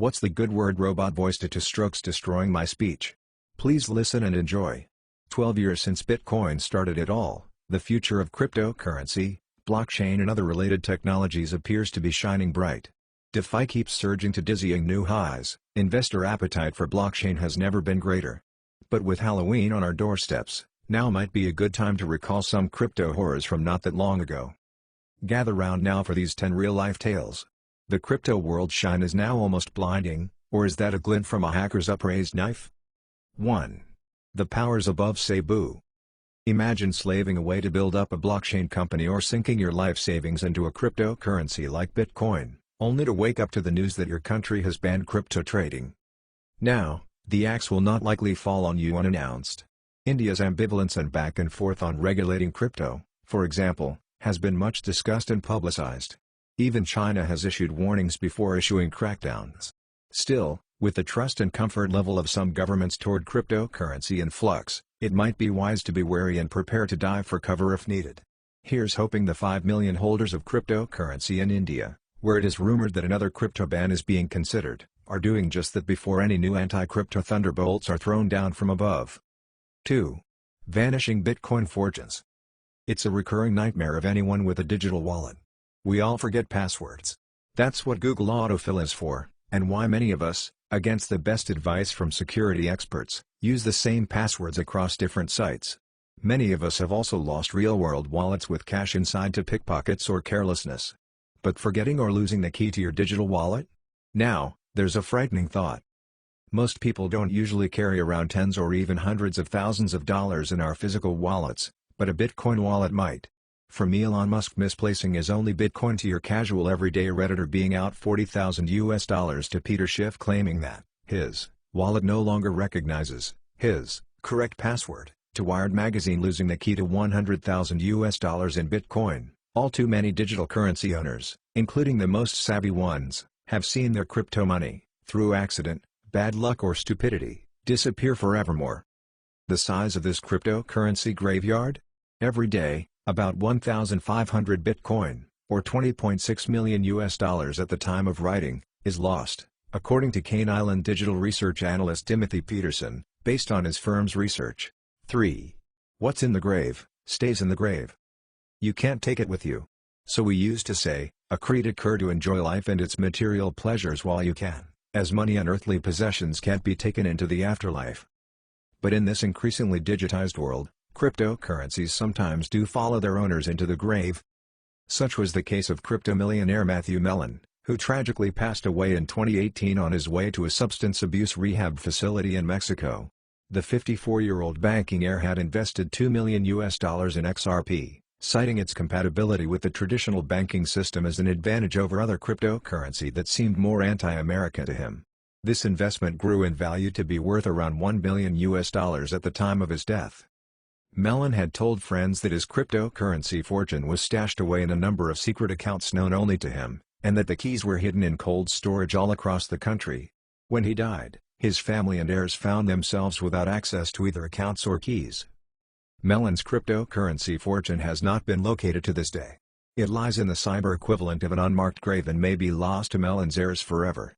What's the good word? Robot voiced it to strokes destroying my speech. Please listen and enjoy. 12 years since Bitcoin started it all, the future of cryptocurrency, blockchain and other related technologies appears to be shining bright. DeFi keeps surging to dizzying new highs, investor appetite for blockchain has never been greater. But with Halloween on our doorsteps, now might be a good time to recall some crypto horrors from not that long ago. Gather round now for these 10 real-life tales. The crypto world's shine is now almost blinding, or is that a glint from a hacker's upraised knife? 1. The powers above say boo. Imagine slaving away to build up a blockchain company or sinking your life savings into a cryptocurrency like Bitcoin, only to wake up to the news that your country has banned crypto trading. Now, the axe will not likely fall on you unannounced. India's ambivalence and back and forth on regulating crypto, for example, has been much discussed and publicized. Even China has issued warnings before issuing crackdowns. Still, with the trust and comfort level of some governments toward cryptocurrency in flux, it might be wise to be wary and prepare to dive for cover if needed. Here's hoping the 5 million holders of cryptocurrency in India, where it is rumored that another crypto ban is being considered, are doing just that before any new anti-crypto thunderbolts are thrown down from above. 2. Vanishing Bitcoin fortunes. It's a recurring nightmare of anyone with a digital wallet. We all forget passwords. That's what Google autofill is for, and why many of us, against the best advice from security experts, use the same passwords across different sites. Many of us have also lost real-world wallets with cash inside to pickpockets or carelessness. But forgetting or losing the key to your digital wallet? Now, there's a frightening thought. Most people don't usually carry around tens or even hundreds of thousands of dollars in our physical wallets, but a Bitcoin wallet might. From Elon Musk misplacing his only Bitcoin to your casual everyday Redditor being out $40,000 to Peter Schiff claiming that his wallet no longer recognizes his correct password, to Wired magazine losing the key to $100,000 in Bitcoin. All too many digital currency owners, including the most savvy ones, have seen their crypto money, through accident, bad luck or stupidity, disappear forevermore. The size of this cryptocurrency graveyard? Every day, about 1,500 Bitcoin, or $20.6 million at the time of writing, is lost, according to Cane Island digital research analyst Timothy Peterson, based on his firm's research. 3. What's in the grave, stays in the grave. You can't take it with you. So we used to say, accrete occur to enjoy life and its material pleasures while you can, as money and earthly possessions can't be taken into the afterlife. But in this increasingly digitized world, cryptocurrencies sometimes do follow their owners into the grave. Such was the case of crypto millionaire Matthew Mellon, who tragically passed away in 2018 on his way to a substance abuse rehab facility in Mexico. The 54-year-old banking heir had invested $2 million in XRP, citing its compatibility with the traditional banking system as an advantage over other cryptocurrency that seemed more anti-American to him. This investment grew in value to be worth around $1 billion at the time of his death. Mellon had told friends that his cryptocurrency fortune was stashed away in a number of secret accounts known only to him, and that the keys were hidden in cold storage all across the country. When he died, his family and heirs found themselves without access to either accounts or keys. Mellon's cryptocurrency fortune has not been located to this day. It lies in the cyber equivalent of an unmarked grave and may be lost to Mellon's heirs forever.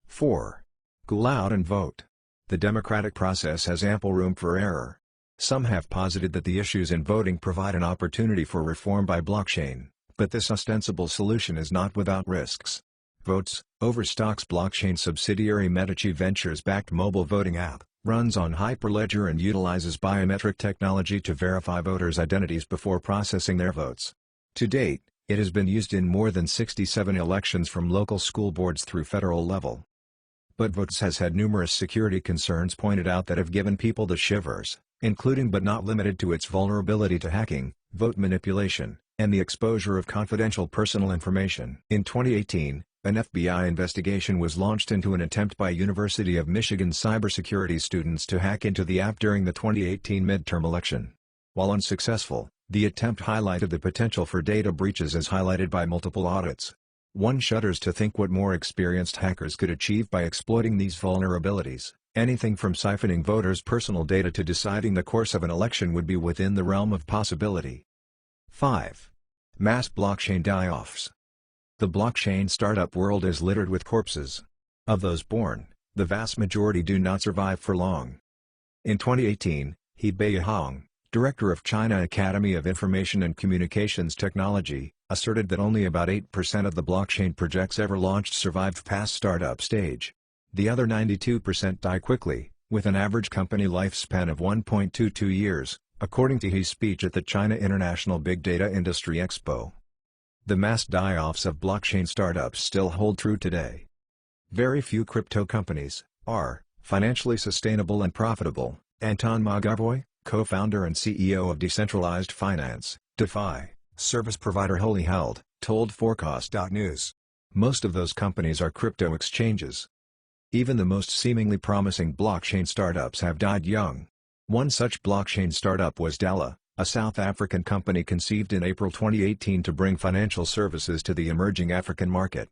4. Go out and vote. The democratic process has ample room for error. Some have posited that the issues in voting provide an opportunity for reform by blockchain, but this ostensible solution is not without risks. Votes, Overstock's blockchain subsidiary Medici Ventures-backed mobile voting app, runs on Hyperledger and utilizes biometric technology to verify voters' identities before processing their votes. To date, it has been used in more than 67 elections from local school boards through federal level. But Votes has had numerous security concerns pointed out that have given people the shivers, including but not limited to its vulnerability to hacking, vote manipulation, and the exposure of confidential personal information. In 2018, an FBI investigation was launched into an attempt by University of Michigan cybersecurity students to hack into the app during the 2018 midterm election. While unsuccessful, the attempt highlighted the potential for data breaches as highlighted by multiple audits. One shudders to think what more experienced hackers could achieve by exploiting these vulnerabilities. Anything from siphoning voters' personal data to deciding the course of an election would be within the realm of possibility. 5. Mass blockchain die-offs. The blockchain startup world is littered with corpses. Of those born, the vast majority do not survive for long. In 2018, He Beihong, director of China Academy of Information and Communications Technology, asserted that only about 8% of the blockchain projects ever launched survived past startup stage. The other 92% die quickly, with an average company lifespan of 1.22 years, according to his speech at the China International Big Data Industry Expo. The mass die-offs of blockchain startups still hold true today. Very few crypto companies are financially sustainable and profitable. Anton Magavoy, co-founder and CEO of decentralized finance, DeFi, service provider Wholly Held, told Forecast.news. Most of those companies are crypto exchanges. Even the most seemingly promising blockchain startups have died young. One such blockchain startup was Dala, a South African company conceived in April 2018 to bring financial services to the emerging African market.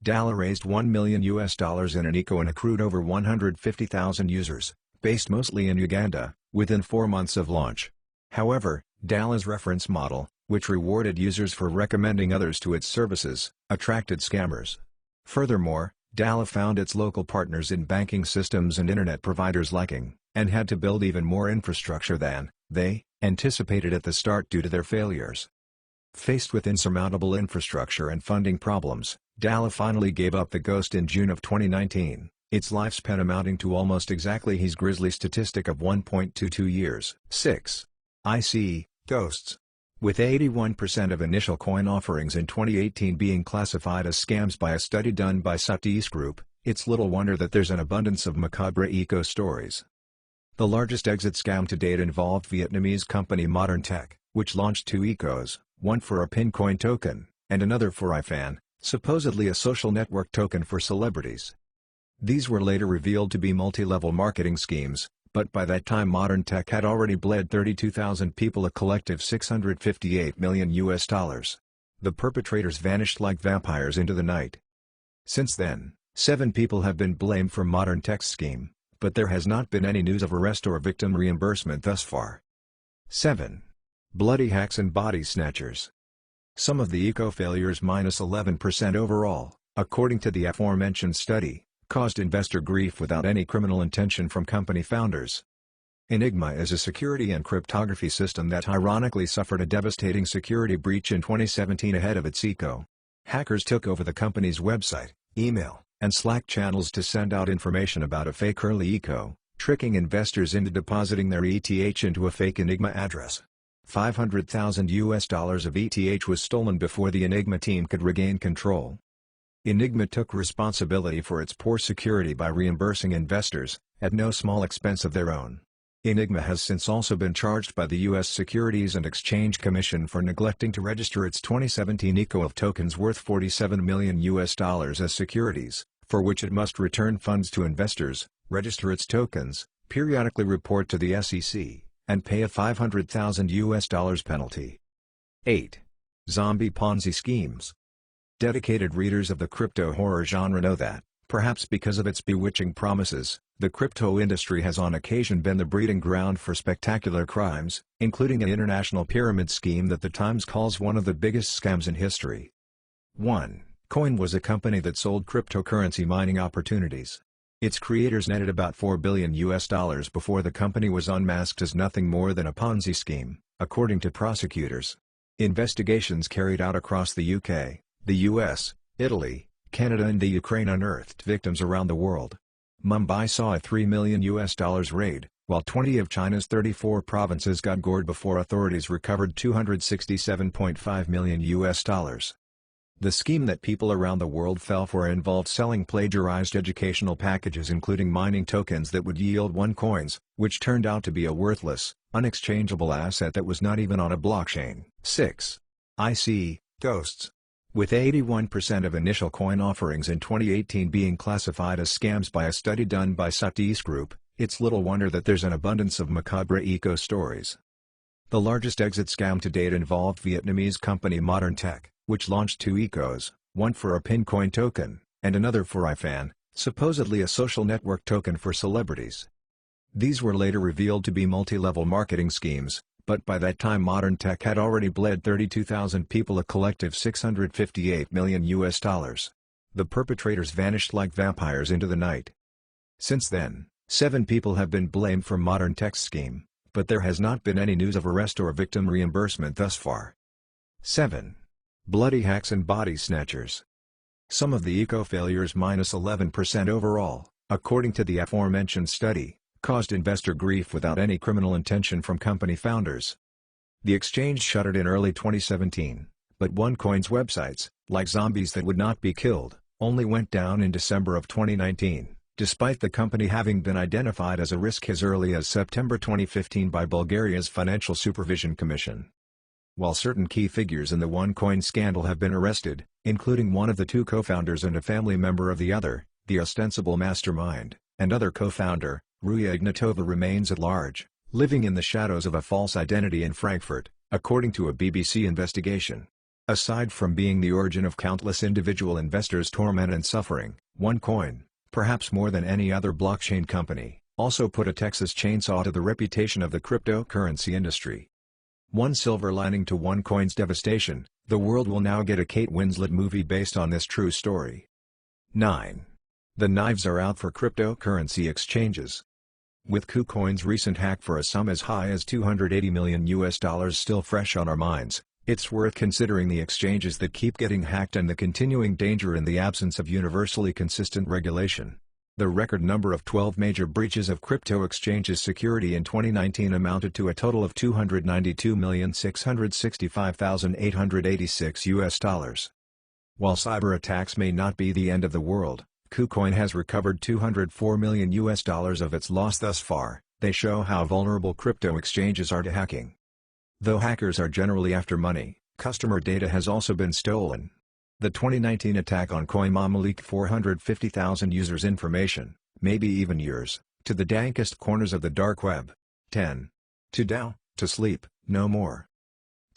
Dala raised $1 million in an ICO and accrued over 150,000 users, based mostly in Uganda, within 4 months of launch. However, Dala's reference model, which rewarded users for recommending others to its services, attracted scammers. Furthermore, Dala found its local partners in banking systems and internet providers lacking, and had to build even more infrastructure than they anticipated at the start due to their failures. Faced with insurmountable infrastructure and funding problems, Dala finally gave up the ghost in June of 2019, its lifespan amounting to almost exactly his grisly statistic of 1.22 years. 6. IC, ghosts. With 81% of initial coin offerings in 2018 being classified as scams by a study done by Satis Group, it's little wonder that there's an abundance of macabre eco stories. The largest exit scam to date involved Vietnamese company Modern Tech, which launched 2 ecos, one for a Pincoin token, and another for iFan, supposedly a social network token for celebrities. These were later revealed to be multi-level marketing schemes, but by that time Modern Tech had already bled 32,000 people a collective $658 million. The perpetrators vanished like vampires into the night. Since then, 7 people have been blamed for Modern Tech's scheme, but there has not been any news of arrest or victim reimbursement thus far. 7. Bloody hacks and body snatchers. Some of the eco-failures -11% overall, according to the aforementioned study, caused investor grief without any criminal intention from company founders. Enigma is a security and cryptography system that ironically suffered a devastating security breach in 2017 ahead of its ICO. Hackers took over the company's website, email, and Slack channels to send out information about a fake early ICO, tricking investors into depositing their ETH into a fake Enigma address. $500,000 of ETH was stolen before the Enigma team could regain control. Enigma took responsibility for its poor security by reimbursing investors, at no small expense of their own. Enigma has since also been charged by the U.S. Securities and Exchange Commission for neglecting to register its 2017 ICO of tokens worth $47 million as securities, for which it must return funds to investors, register its tokens, periodically report to the SEC, and pay a $500,000 penalty. 8. Zombie Ponzi schemes. Dedicated readers of the crypto horror genre know that, perhaps because of its bewitching promises, the crypto industry has on occasion been the breeding ground for spectacular crimes, including an international pyramid scheme that the Times calls one of the biggest scams in history. 1. Coin was a company that sold cryptocurrency mining opportunities. Its creators netted about $4 billion before the company was unmasked as nothing more than a Ponzi scheme, according to prosecutors. Investigations carried out across the UK, the US, Italy, Canada and the Ukraine unearthed victims around the world. Mumbai saw a $3 million raid, while 20 of China's 34 provinces got gored before authorities recovered $267.5 million. The scheme that people around the world fell for involved selling plagiarized educational packages including mining tokens that would yield 1 coins, which turned out to be a worthless, unexchangeable asset that was not even on a blockchain. 6. IC, ghosts. With 81% of initial coin offerings in 2018 being classified as scams by a study done by Satis Group, it's little wonder that there's an abundance of macabre eco stories. The largest exit scam to date involved Vietnamese company Modern Tech, which launched 2 ecos, one for a Pincoin token, and another for iFan, supposedly a social network token for celebrities. These were later revealed to be multi-level marketing schemes, but by that time Modern Tech had already bled 32,000 people a collective $658 million. The perpetrators vanished like vampires into the night. Since then, 7 people have been blamed for modern tech scheme, but there has not been any news of arrest or victim reimbursement thus far. 7. Bloody hacks and body snatchers. Some of the eco-failures -11% overall, according to the aforementioned study, caused investor grief without any criminal intention from company founders. The exchange shuttered in early 2017, but OneCoin's websites, like zombies that would not be killed, only went down in December of 2019, despite the company having been identified as a risk as early as September 2015 by Bulgaria's Financial Supervision Commission. While certain key figures in the OneCoin scandal have been arrested, including one of the 2 co-founders and a family member of the other, the ostensible mastermind, and other co-founder, Ruya Ignatova remains at large, living in the shadows of a false identity in Frankfurt, according to a BBC investigation. Aside from being the origin of countless individual investors' torment and suffering, OneCoin, perhaps more than any other blockchain company, also put a Texas chainsaw to the reputation of the cryptocurrency industry. One silver lining to OneCoin's devastation, the world will now get a Kate Winslet movie based on this true story. 9. The knives are out for cryptocurrency exchanges. With KuCoin's recent hack for a sum as high as $280 million still fresh on our minds, it's worth considering the exchanges that keep getting hacked and the continuing danger in the absence of universally consistent regulation. The record number of 12 major breaches of crypto exchanges security in 2019 amounted to a total of $292,665,886. While cyber attacks may not be the end of the world, KuCoin has recovered $204 million of its loss thus far. They show how vulnerable crypto exchanges are to hacking. Though hackers are generally after money, customer data has also been stolen. The 2019 attack on CoinMama leaked 450,000 users' information, maybe even yours, to the dankest corners of the dark web. 10. To DAO, to sleep, no more.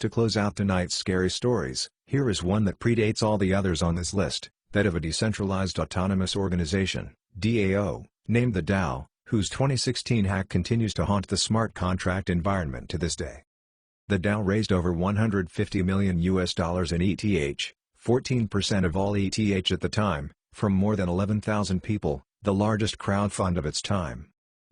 To close out tonight's scary stories, here is one that predates all the others on this list, that of a decentralized autonomous organization, DAO, named the DAO, whose 2016 hack continues to haunt the smart contract environment to this day. The DAO raised over $150 million in ETH, 14% of all ETH at the time, from more than 11,000 people, the largest crowdfund of its time.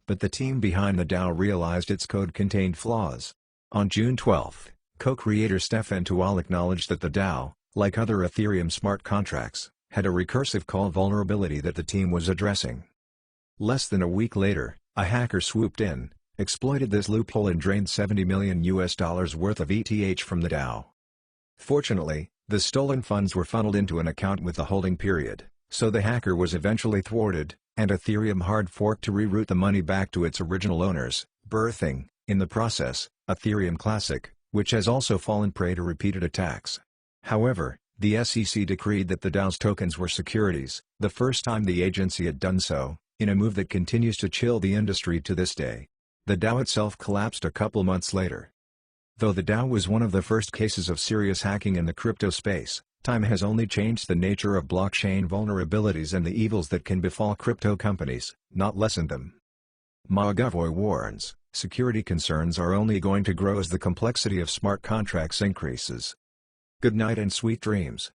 But the team behind the DAO realized its code contained flaws. On June 12, co-creator Stefan Tual acknowledged that the DAO, like other Ethereum smart contracts, had a recursive call vulnerability that the team was addressing. Less than a week later, a hacker swooped in, exploited this loophole and drained $70 million worth of ETH from the DAO. Fortunately, the stolen funds were funneled into an account with a holding period, so the hacker was eventually thwarted, and Ethereum hard forked to reroute the money back to its original owners, birthing, in the process, Ethereum Classic, which has also fallen prey to repeated attacks. However, the SEC decreed that the DAO's tokens were securities, the first time the agency had done so, in a move that continues to chill the industry to this day. The DAO itself collapsed a couple months later. Though the DAO was one of the first cases of serious hacking in the crypto space, time has only changed the nature of blockchain vulnerabilities and the evils that can befall crypto companies, not lessened them. McAvoy warns, security concerns are only going to grow as the complexity of smart contracts increases. Good night and sweet dreams.